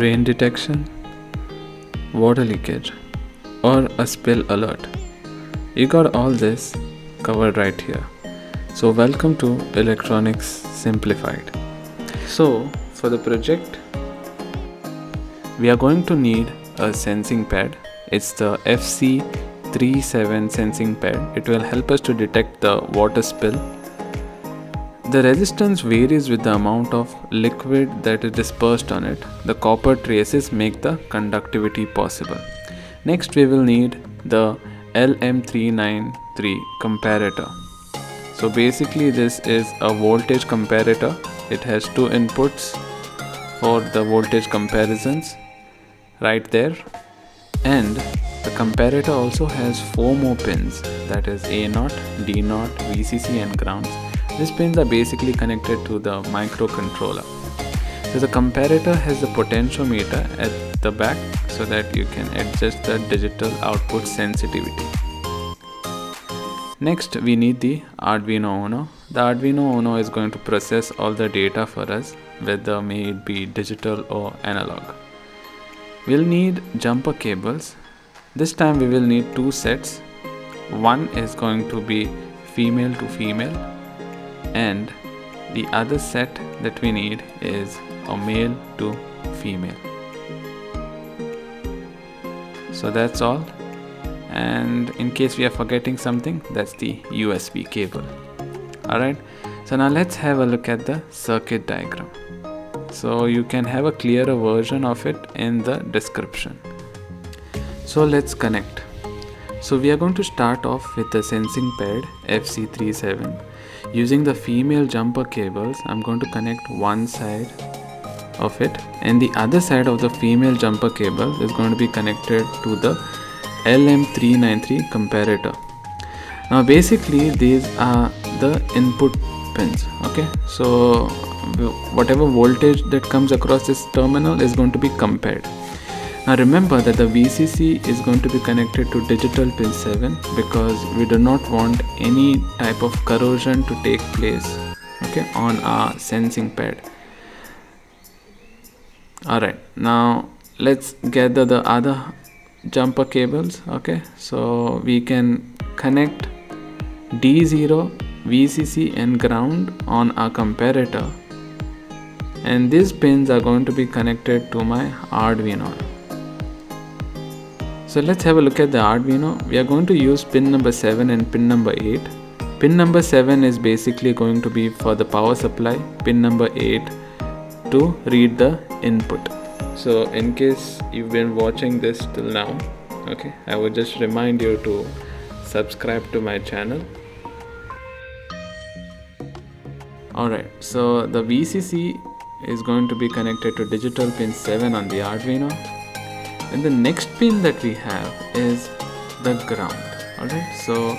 rain detection, water leakage, or a spill alert. You got all this covered right here. So welcome to Electronics Simplified. So for the project, we are going to need a sensing pad. It's the FC37 sensing pad. It will help us to detect the water spill. The resistance varies with the amount of liquid that is dispersed on it. The copper traces make the conductivity possible. Next, we will need the LM393 comparator. So basically this is a voltage comparator. It has two inputs for the voltage comparisons right there, and the comparator also has 4 more pins, that is A0, D0, VCC and grounds. These pins are basically connected to the microcontroller. So the comparator has the potentiometer at the back so that you can adjust the digital output sensitivity. Next, we need the Arduino Uno. The Arduino Uno is going to process all the data for us, whether may it be digital or analog. We'll need jumper cables. This time we will need 2 sets. One is going to be female to female, and the other set that we need is a male to female. So that's all. And in case we are forgetting something, that's the USB cable. Alright, so now let's have a look at the circuit diagram. So you can have a clearer version of it in the description. So let's connect. So we are going to start off with the sensing pad FC37. Using the female jumper cables, I'm going to connect one side of it, and the other side of the female jumper cable is going to be connected to the LM393 comparator. Now basically these are the input pins. Okay, so whatever voltage that comes across this terminal is going to be compared. Now remember that the VCC is going to be connected to digital pin 7 because we do not want any type of corrosion to take place, okay, on our sensing pad. Alright, now let's gather the other jumper cables. Okay, so we can connect D0, VCC and ground on our comparator, and these pins are going to be connected to my Arduino. So let's have a look at the Arduino. We are going to use pin number 7 and pin number 8. Pin number 7 is basically going to be for the power supply, pin number 8 to read the input. So in case you've been watching this till now, okay, I would just remind you to subscribe to my channel. Alright, so the VCC is going to be connected to digital pin 7 on the Arduino, and the next pin that we have is the ground. Alright, so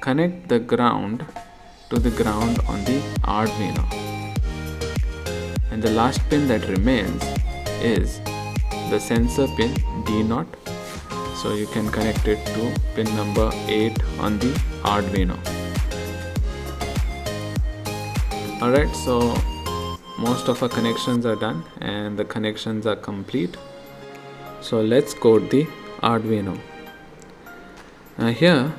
connect the ground to the ground on the Arduino, and the last pin that remains is the sensor pin D0, so you can connect it to pin number 8 on the Arduino. Alright, so most of our connections are done and the connections are complete. So let's code the Arduino. Now here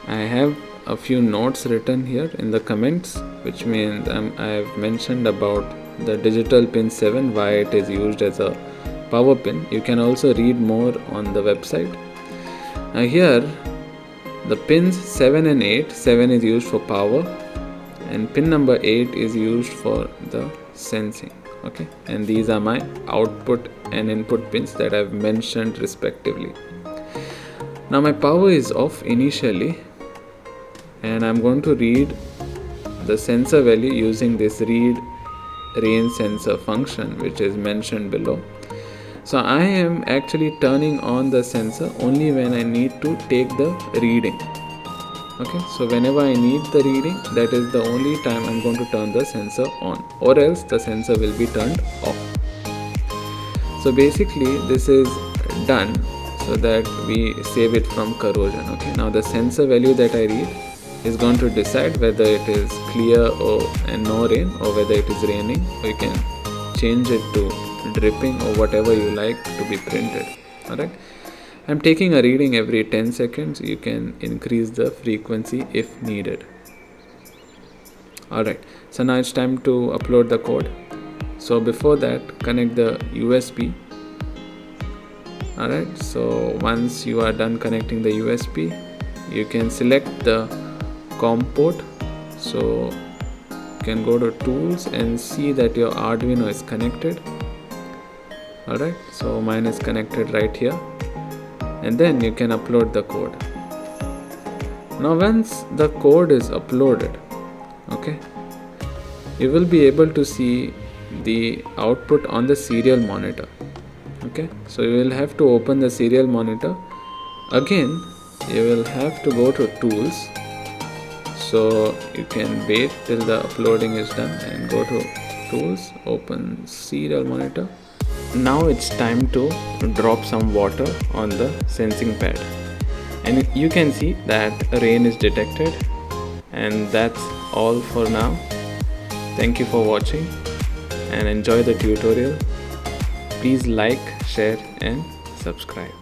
I have a few notes written here in the comments, which means I have mentioned about the digital pin 7, why it is used as a power pin. You can also read more on the website. Now here the pins 7 and 8, 7 is used for power and pin number 8 is used for the sensing. Okay, and these are my output and input pins that I've mentioned respectively. Now my power is off initially, and I'm going to read the sensor value using this read range sensor function, which is mentioned below. So I am actually turning on the sensor only when I need to take the reading. Okay, so whenever I need the reading, that is the only time I'm going to turn the sensor on, or else the sensor will be turned off. So basically this is done so that we save it from corrosion. Okay, now the sensor value that I read is going to decide whether it is clear or and no rain, or whether it is raining, or you can change it to dripping or whatever you like to be printed. Alright, I'm taking a reading every 10 seconds. You can increase the frequency if needed. Alright, so now it's time to upload the code. So before that, connect the USB. Alright, so once you are done connecting the USB, you can select the COM port. So you can go to tools and see that your Arduino is connected. Alright, so mine is connected right here, and then you can upload the code. Now once the code is uploaded, okay, you will be able to see the output on the serial monitor. Okay, so you will have to open the serial monitor. Again, you will have to go to tools. So you can wait till the uploading is done and go to tools, open serial monitor. Now it's time to drop some water on the sensing pad, and you can see that rain is detected. And that's all for now. Thank you for watching and enjoy the tutorial. Please like, share and subscribe.